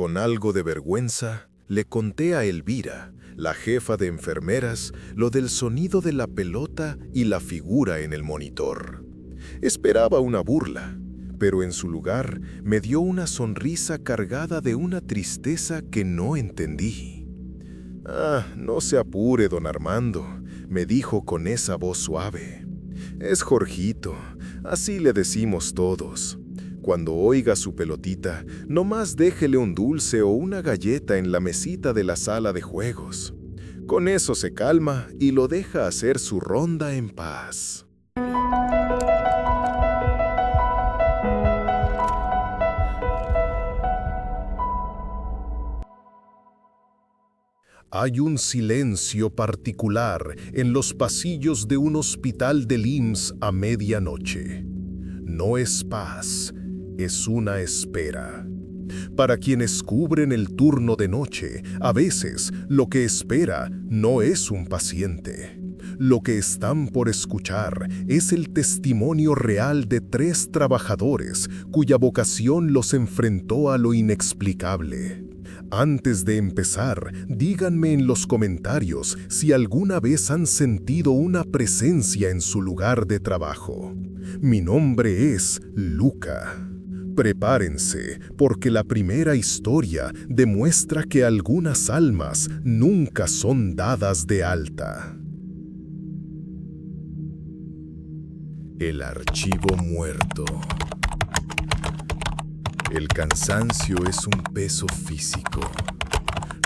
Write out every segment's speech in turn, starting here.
Con algo de vergüenza, le conté a Elvira, la jefa de enfermeras, lo del sonido de la pelota y la figura en el monitor. Esperaba una burla, pero en su lugar me dio una sonrisa cargada de una tristeza que no entendí. «Ah, no se apure, don Armando», me dijo con esa voz suave. «Es Jorgito, así le decimos todos. Cuando oiga su pelotita, nomás déjele un dulce o una galleta en la mesita de la sala de juegos. Con eso se calma y lo deja hacer su ronda en paz». Hay un silencio particular en los pasillos de un hospital del IMSS a medianoche. No es paz, es una espera. Para quienes cubren el turno de noche, a veces lo que espera no es un paciente. Lo que están por escuchar es el testimonio real de 3 trabajadores cuya vocación los enfrentó a lo inexplicable. Antes de empezar, díganme en los comentarios si alguna vez han sentido una presencia en su lugar de trabajo. Mi nombre es Luca. Prepárense, porque la primera historia demuestra que algunas almas nunca son dadas de alta. El archivo muerto. El cansancio es un peso físico.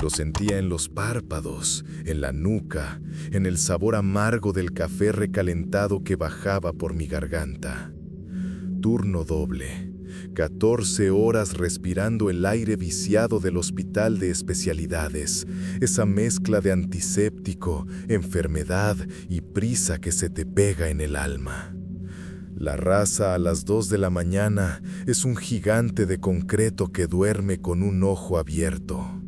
Lo sentía en los párpados, en la nuca, en el sabor amargo del café recalentado que bajaba por mi garganta. Turno doble. 14 horas respirando el aire viciado del hospital de especialidades, esa mezcla de antiséptico, enfermedad y prisa que se te pega en el alma. La raza a las 2 de la mañana es un gigante de concreto que duerme con un ojo abierto.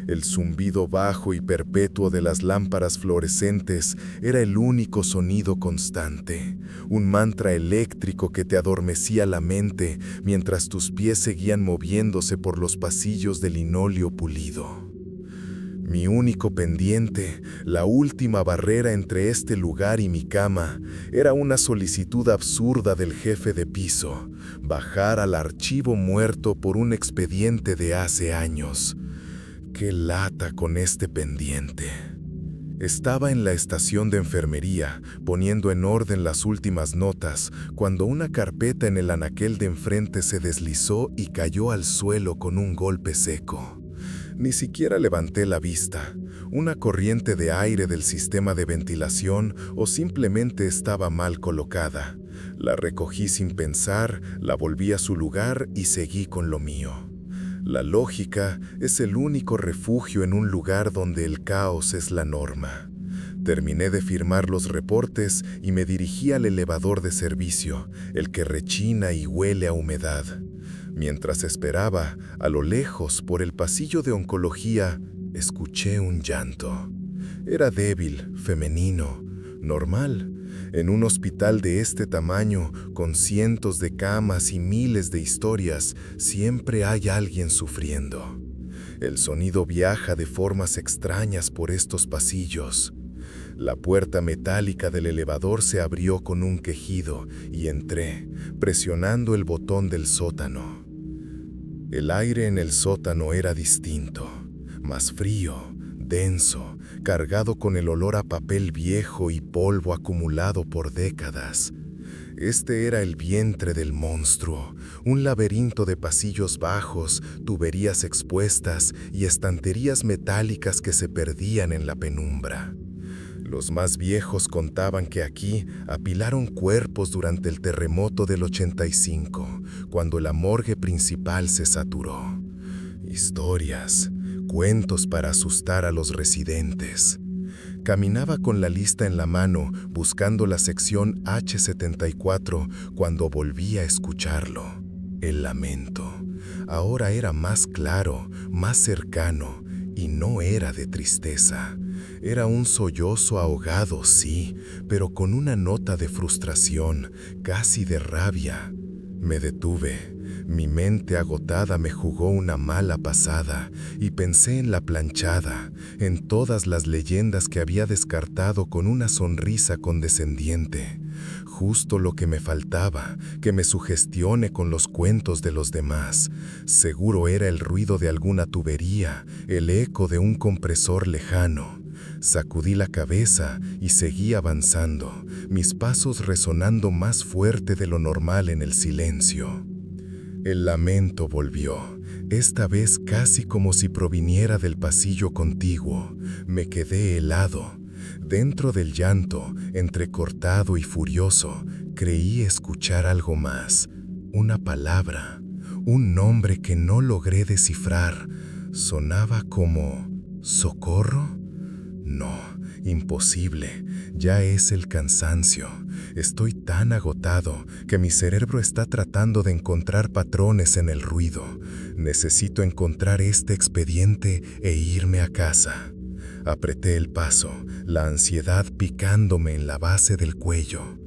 El zumbido bajo y perpetuo de las lámparas fluorescentes era el único sonido constante, un mantra eléctrico que te adormecía la mente mientras tus pies seguían moviéndose por los pasillos de linóleo pulido. Mi único pendiente, la última barrera entre este lugar y mi cama, era una solicitud absurda del jefe de piso: bajar al archivo muerto por un expediente de hace años. ¡Qué lata con este pendiente! Estaba en la estación de enfermería, poniendo en orden las últimas notas, cuando una carpeta en el anaquel de enfrente se deslizó y cayó al suelo con un golpe seco. Ni siquiera levanté la vista. ¿Una corriente de aire del sistema de ventilación o simplemente estaba mal colocada? La recogí sin pensar, la volví a su lugar y seguí con lo mío. La lógica es el único refugio en un lugar donde el caos es la norma. Terminé de firmar los reportes y me dirigí al elevador de servicio, el que rechina y huele a humedad. Mientras esperaba, a lo lejos, por el pasillo de oncología, escuché un llanto. Era débil, femenino, normal. En un hospital de este tamaño, con cientos de camas y miles de historias, siempre hay alguien sufriendo. El sonido viaja de formas extrañas por estos pasillos. La puerta metálica del elevador se abrió con un quejido y entré, presionando el botón del sótano. El aire en el sótano era distinto, más frío, denso, cargado con el olor a papel viejo y polvo acumulado por décadas. Este era el vientre del monstruo, un laberinto de pasillos bajos, tuberías expuestas y estanterías metálicas que se perdían en la penumbra. Los más viejos contaban que aquí apilaron cuerpos durante el terremoto del 85, cuando la morgue principal se saturó. Historias, cuentos para asustar a los residentes. Caminaba con la lista en la mano, buscando la sección H74, cuando volví a escucharlo. El lamento. Ahora era más claro, más cercano, y no era de tristeza. Era un sollozo ahogado, sí, pero con una nota de frustración, casi de rabia. Me detuve. Mi mente agotada me jugó una mala pasada y pensé en la planchada, en todas las leyendas que había descartado con una sonrisa condescendiente. Justo lo que me faltaba, que me sugestione con los cuentos de los demás. Seguro era el ruido de alguna tubería, el eco de un compresor lejano. Sacudí la cabeza y seguí avanzando, mis pasos resonando más fuerte de lo normal en el silencio. El lamento volvió, esta vez casi como si proviniera del pasillo contiguo. Me quedé helado. Dentro del llanto, entrecortado y furioso, creí escuchar algo más. Una palabra, un nombre que no logré descifrar. Sonaba como ¿socorro? No, imposible. Ya es el cansancio. Estoy tan agotado que mi cerebro está tratando de encontrar patrones en el ruido. Necesito encontrar este expediente e irme a casa. Apreté el paso, la ansiedad picándome en la base del cuello.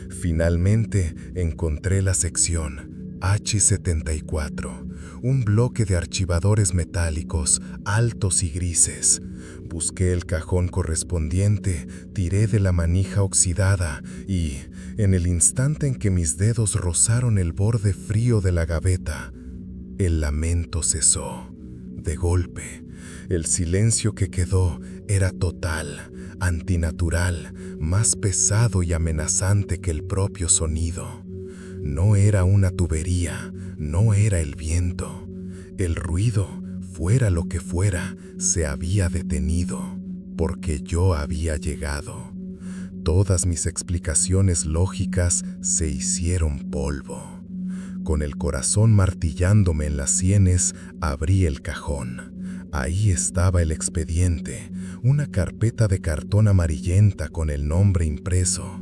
Finalmente encontré la sección H74, un bloque de archivadores metálicos altos y grises. Busqué el cajón correspondiente, tiré de la manija oxidada y, en el instante en que mis dedos rozaron el borde frío de la gaveta, el lamento cesó. De golpe, el silencio que quedó era total, antinatural, más pesado y amenazante que el propio sonido. No era una tubería, no era el viento. El ruido, fuera lo que fuera, se había detenido, porque yo había llegado. Todas mis explicaciones lógicas se hicieron polvo. Con el corazón martillándome en las sienes, abrí el cajón. Ahí estaba el expediente, una carpeta de cartón amarillenta con el nombre impreso.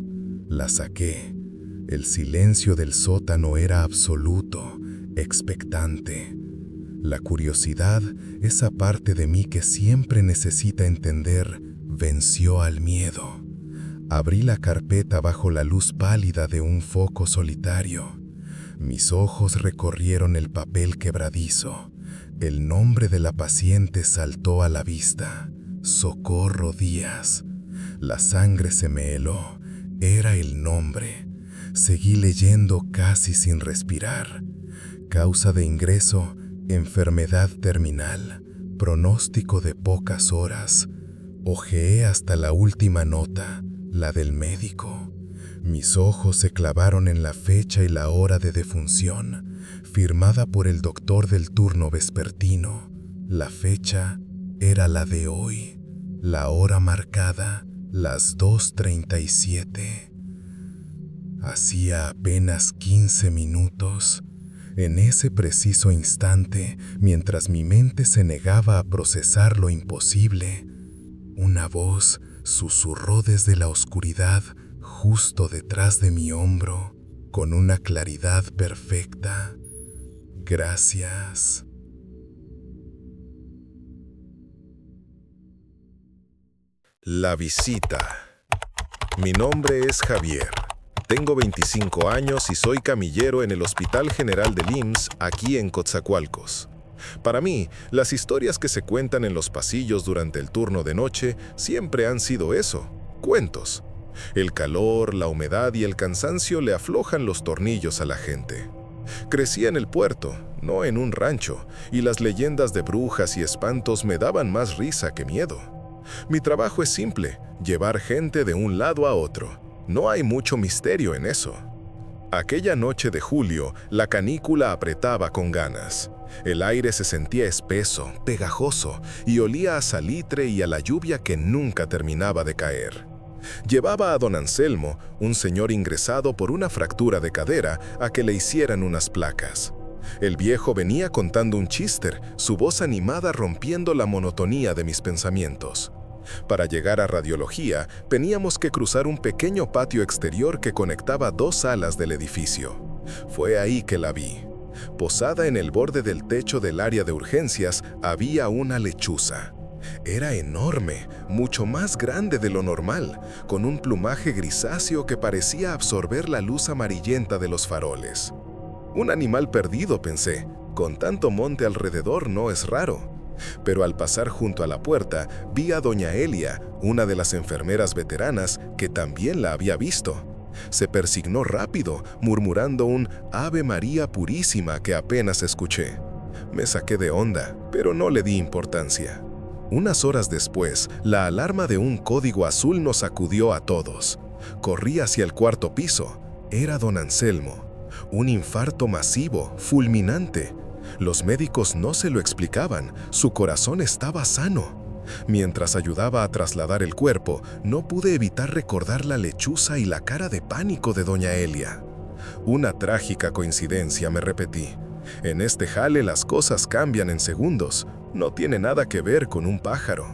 La saqué. El silencio del sótano era absoluto, expectante. La curiosidad, esa parte de mí que siempre necesita entender, venció al miedo. Abrí la carpeta bajo la luz pálida de un foco solitario. Mis ojos recorrieron el papel quebradizo. El nombre de la paciente saltó a la vista. Socorro Díaz. La sangre se me heló. Era el nombre. Seguí leyendo casi sin respirar. Causa de ingreso, enfermedad terminal. Pronóstico de pocas horas. Ojeé hasta la última nota, la del médico. Mis ojos se clavaron en la fecha y la hora de defunción, firmada por el doctor del turno vespertino. La fecha era la de hoy, la hora marcada, las 2:37. Hacía apenas 15 minutos. En ese preciso instante, mientras mi mente se negaba a procesar lo imposible, una voz susurró desde la oscuridad justo detrás de mi hombro, con una claridad perfecta. Gracias. La visita. Mi nombre es Javier. Tengo 25 años y soy camillero en el Hospital General del IMSS, aquí en Coatzacoalcos. Para mí, las historias que se cuentan en los pasillos durante el turno de noche siempre han sido eso, cuentos. El calor, la humedad y el cansancio le aflojan los tornillos a la gente. Crecí en el puerto, no en un rancho, y las leyendas de brujas y espantos me daban más risa que miedo. Mi trabajo es simple, llevar gente de un lado a otro. No hay mucho misterio en eso. Aquella noche de julio, la canícula apretaba con ganas. El aire se sentía espeso, pegajoso, y olía a salitre y a la lluvia que nunca terminaba de caer. Llevaba a don Anselmo, un señor ingresado por una fractura de cadera, a que le hicieran unas placas. El viejo venía contando un chiste, su voz animada rompiendo la monotonía de mis pensamientos. Para llegar a radiología, teníamos que cruzar un pequeño patio exterior que conectaba dos salas del edificio. Fue ahí que la vi. Posada en el borde del techo del área de urgencias había una lechuza. Era enorme, mucho más grande de lo normal, con un plumaje grisáceo que parecía absorber la luz amarillenta de los faroles. Un animal perdido, pensé. Con tanto monte alrededor no es raro. Pero al pasar junto a la puerta, vi a doña Elia, una de las enfermeras veteranas, que también la había visto. Se persignó rápido, murmurando un Ave María Purísima que apenas escuché. Me saqué de onda, pero no le di importancia. Unas horas después, la alarma de un código azul nos sacudió a todos. Corrí hacia el cuarto piso. Era don Anselmo. Un infarto masivo, fulminante. Los médicos no se lo explicaban, su corazón estaba sano. Mientras ayudaba a trasladar el cuerpo, no pude evitar recordar la lechuza y la cara de pánico de doña Elia. Una trágica coincidencia, me repetí. En este jale las cosas cambian en segundos, no tiene nada que ver con un pájaro.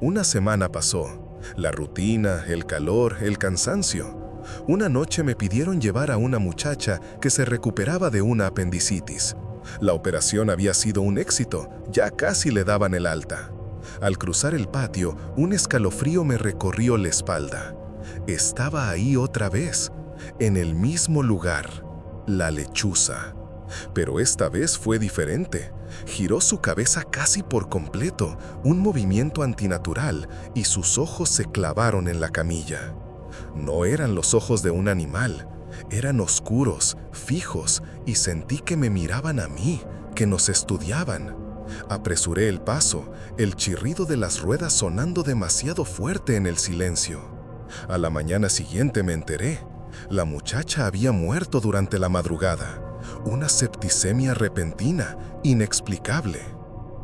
Una semana pasó. La rutina, el calor, el cansancio. Una noche me pidieron llevar a una muchacha que se recuperaba de una apendicitis. La operación había sido un éxito, ya casi le daban el alta. Al cruzar el patio, un escalofrío me recorrió la espalda. Estaba ahí otra vez, en el mismo lugar, la lechuza. Pero esta vez fue diferente. Giró su cabeza casi por completo, un movimiento antinatural, y sus ojos se clavaron en la camilla. No eran los ojos de un animal, eran oscuros, fijos, y sentí que me miraban a mí, que nos estudiaban. Apresuré el paso, el chirrido de las ruedas sonando demasiado fuerte en el silencio. A la mañana siguiente me enteré. La muchacha había muerto durante la madrugada. Una septicemia repentina, inexplicable.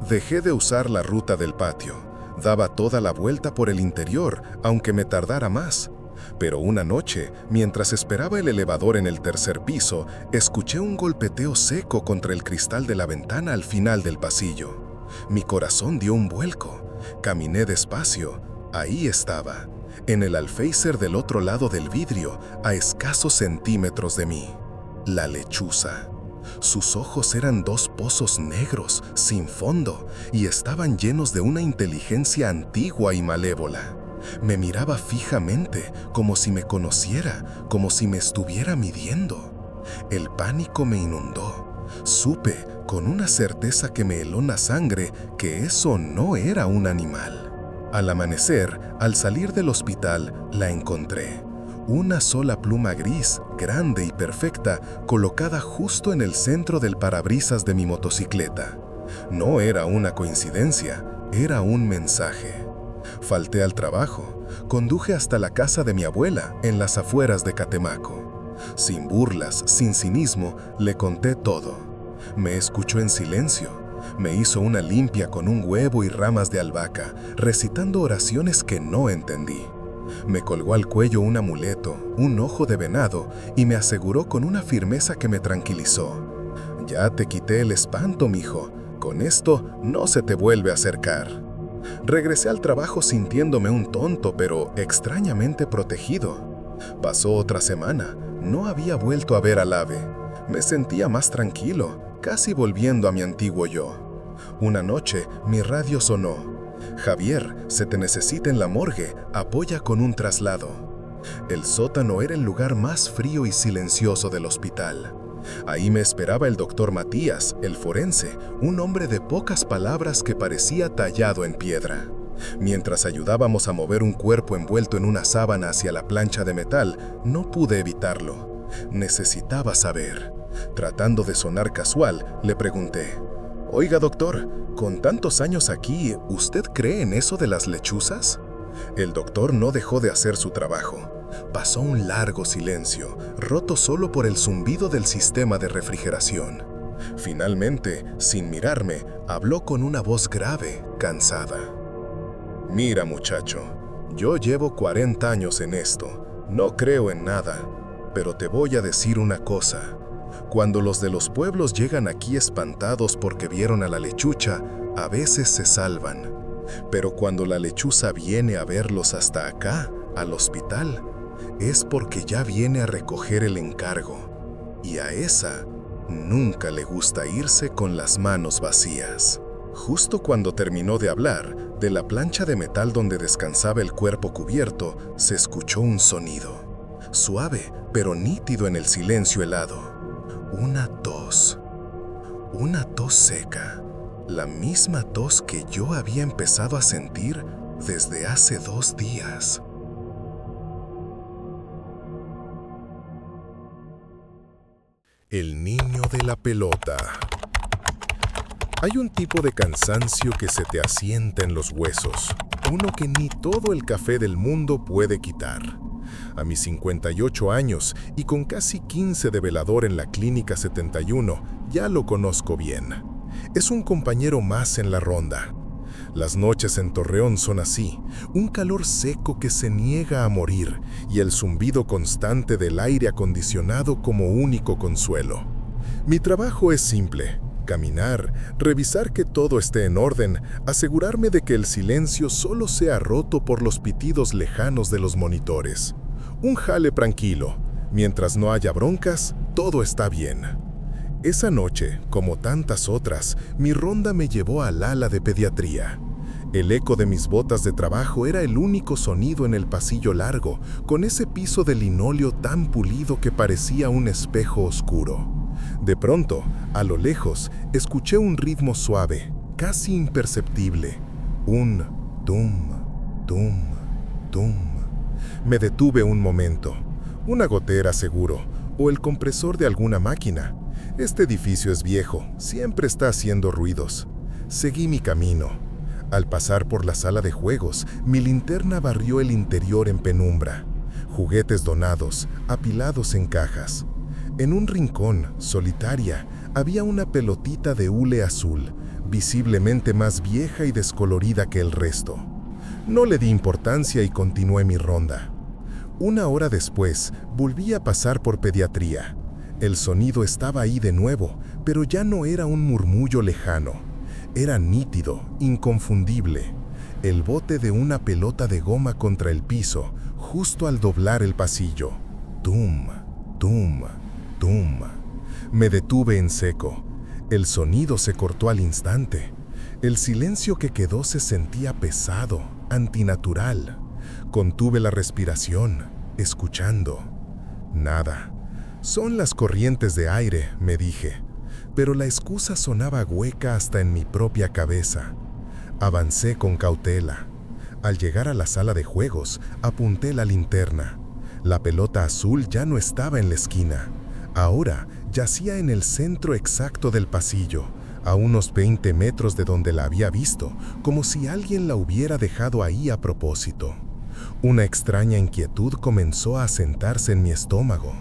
Dejé de usar la ruta del patio. Daba toda la vuelta por el interior, aunque me tardara más. Pero una noche, mientras esperaba el elevador en el tercer piso, escuché un golpeteo seco contra el cristal de la ventana al final del pasillo. Mi corazón dio un vuelco. Caminé despacio. Ahí estaba, en el alféizar del otro lado del vidrio, a escasos centímetros de mí. La lechuza. Sus ojos eran dos pozos negros, sin fondo, y estaban llenos de una inteligencia antigua y malévola. Me miraba fijamente, como si me conociera, como si me estuviera midiendo. El pánico me inundó. Supe, con una certeza que me heló la sangre, que eso no era un animal. Al amanecer, al salir del hospital, la encontré. Una sola pluma gris, grande y perfecta, colocada justo en el centro del parabrisas de mi motocicleta. No era una coincidencia, era un mensaje. Falté al trabajo, conduje hasta la casa de mi abuela, en las afueras de Catemaco. Sin burlas, sin cinismo, le conté todo. Me escuchó en silencio. Me hizo una limpia con un huevo y ramas de albahaca, recitando oraciones que no entendí. Me colgó al cuello un amuleto, un ojo de venado, y me aseguró con una firmeza que me tranquilizó. Ya te quité el espanto, mijo. Con esto no se te vuelve a acercar. Regresé al trabajo sintiéndome un tonto, pero extrañamente protegido. Pasó otra semana. No había vuelto a ver al ave. Me sentía más tranquilo, casi volviendo a mi antiguo yo. Una noche, mi radio sonó. Javier, se te necesita en la morgue, apoya con un traslado. El sótano era el lugar más frío y silencioso del hospital. Ahí me esperaba el doctor Matías, el forense, un hombre de pocas palabras que parecía tallado en piedra. Mientras ayudábamos a mover un cuerpo envuelto en una sábana hacia la plancha de metal, no pude evitarlo. Necesitaba saber. Tratando de sonar casual, le pregunté: «Oiga, doctor, con tantos años aquí, ¿usted cree en eso de las lechuzas?» El doctor no dejó de hacer su trabajo. Pasó un largo silencio, roto solo por el zumbido del sistema de refrigeración. Finalmente, sin mirarme, habló con una voz grave, cansada. «Mira, muchacho, yo llevo 40 años en esto. No creo en nada, pero te voy a decir una cosa. Cuando los de los pueblos llegan aquí espantados porque vieron a la lechuza, a veces se salvan. Pero cuando la lechuza viene a verlos hasta acá, al hospital, es porque ya viene a recoger el encargo. Y a esa nunca le gusta irse con las manos vacías». Justo cuando terminó de hablar, de la plancha de metal donde descansaba el cuerpo cubierto, se escuchó un sonido. Suave, pero nítido en el silencio helado. Una tos. Una tos seca. La misma tos que yo había empezado a sentir desde hace 2 días. El niño de la pelota. Hay un tipo de cansancio que se te asienta en los huesos, uno que ni todo el café del mundo puede quitar. A mis 58 años y con casi 15 de velador en la Clínica 71, ya lo conozco bien. Es un compañero más en la ronda. Las noches en Torreón son así, un calor seco que se niega a morir y el zumbido constante del aire acondicionado como único consuelo. Mi trabajo es simple: caminar, revisar que todo esté en orden, asegurarme de que el silencio solo sea roto por los pitidos lejanos de los monitores. Un jale tranquilo. Mientras no haya broncas, todo está bien. Esa noche, como tantas otras, mi ronda me llevó al ala de pediatría. El eco de mis botas de trabajo era el único sonido en el pasillo largo, con ese piso de linóleo tan pulido que parecía un espejo oscuro. De pronto, a lo lejos, escuché un ritmo suave, casi imperceptible. Un tum, tum, tum. Me detuve un momento. Una gotera, seguro, o el compresor de alguna máquina. Este edificio es viejo, siempre está haciendo ruidos. Seguí mi camino. Al pasar por la sala de juegos, mi linterna barrió el interior en penumbra. Juguetes donados, apilados en cajas. En un rincón, solitaria, había una pelotita de hule azul, visiblemente más vieja y descolorida que el resto. No le di importancia y continué mi ronda. 1 hora después, volví a pasar por pediatría. El sonido estaba ahí de nuevo, pero ya no era un murmullo lejano. Era nítido, inconfundible. El bote de una pelota de goma contra el piso, justo al doblar el pasillo. Tum, tum, tum. Me detuve en seco. El sonido se cortó al instante. El silencio que quedó se sentía pesado, antinatural. Contuve la respiración, escuchando. Nada. Son las corrientes de aire, me dije. Pero la excusa sonaba hueca hasta en mi propia cabeza. Avancé con cautela. Al llegar a la sala de juegos, apunté la linterna. La pelota azul ya no estaba en la esquina. Ahora yacía en el centro exacto del pasillo, a unos 20 metros de donde la había visto, como si alguien la hubiera dejado ahí a propósito. Una extraña inquietud comenzó a asentarse en mi estómago.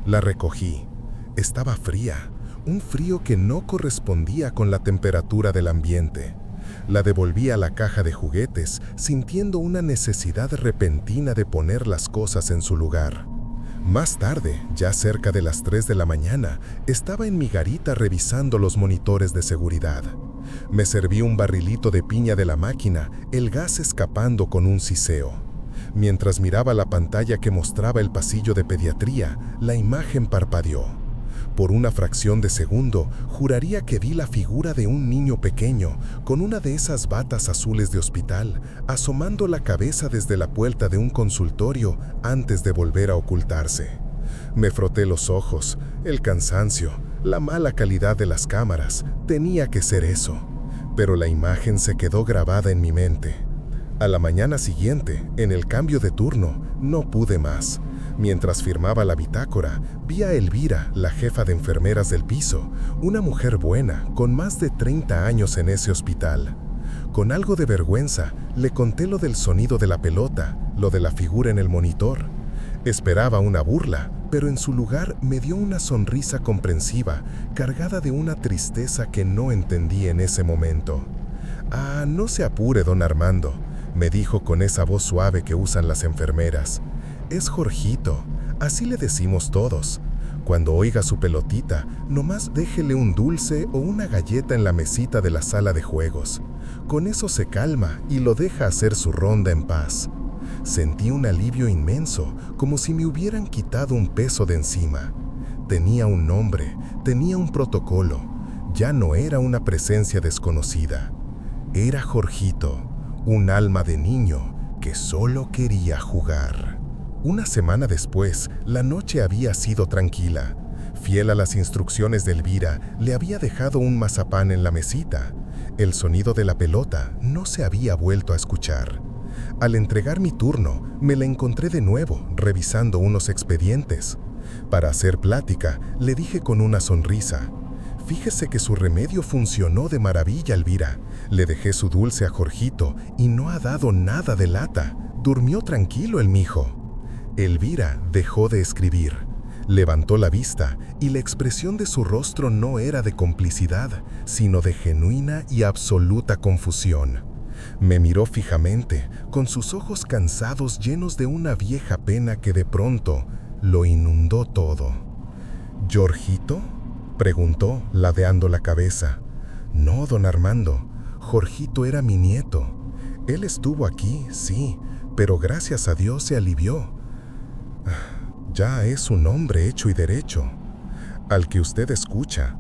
La recogí. Estaba fría, un frío que no correspondía con la temperatura del ambiente. La devolví a la caja de juguetes, sintiendo una necesidad repentina de poner las cosas en su lugar. Más tarde, ya cerca de las 3 de la mañana, estaba en mi garita revisando los monitores de seguridad. Me serví un barrilito de piña de la máquina, el gas escapando con un siseo. Mientras miraba la pantalla que mostraba el pasillo de pediatría, la imagen parpadeó. Por una fracción de segundo, juraría que vi la figura de un niño pequeño, con una de esas batas azules de hospital, asomando la cabeza desde la puerta de un consultorio antes de volver a ocultarse. Me froté los ojos, el cansancio, la mala calidad de las cámaras, tenía que ser eso. Pero la imagen se quedó grabada en mi mente. A la mañana siguiente, en el cambio de turno, no pude más. Mientras firmaba la bitácora, vi a Elvira, la jefa de enfermeras del piso, una mujer buena, con más de 30 años en ese hospital. Con algo de vergüenza, le conté lo del sonido de la pelota, lo de la figura en el monitor. Esperaba una burla, pero en su lugar me dio una sonrisa comprensiva, cargada de una tristeza que no entendí en ese momento. «Ah, no se apure, don Armando», me dijo con esa voz suave que usan las enfermeras. «Es Jorgito, así le decimos todos. Cuando oiga su pelotita, nomás déjele un dulce o una galleta en la mesita de la sala de juegos. Con eso se calma y lo deja hacer su ronda en paz». Sentí un alivio inmenso, como si me hubieran quitado un peso de encima. Tenía un nombre, tenía un protocolo. Ya no era una presencia desconocida. Era Jorgito, un alma de niño que solo quería jugar. Una semana después, la noche había sido tranquila. Fiel a las instrucciones de Elvira, le había dejado un mazapán en la mesita. El sonido de la pelota no se había vuelto a escuchar. Al entregar mi turno, me la encontré de nuevo, revisando unos expedientes. Para hacer plática, le dije con una sonrisa: «Fíjese que su remedio funcionó de maravilla, Elvira. Le dejé su dulce a Jorgito y no ha dado nada de lata. Durmió tranquilo el mijo». Elvira dejó de escribir. Levantó la vista y la expresión de su rostro no era de complicidad, sino de genuina y absoluta confusión. Me miró fijamente, con sus ojos cansados llenos de una vieja pena que de pronto lo inundó todo. «¿Jorgito?», preguntó, ladeando la cabeza. «No, don Armando, Jorgito era mi nieto. Él estuvo aquí, sí, pero gracias a Dios se alivió. Ya es un hombre hecho y derecho. Al que usted escucha,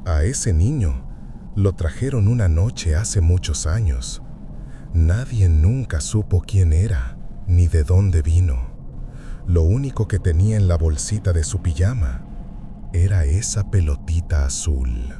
a ese niño, lo trajeron una noche hace muchos años. Nadie nunca supo quién era, ni de dónde vino. Lo único que tenía en la bolsita de su pijama era esa pelotita azul».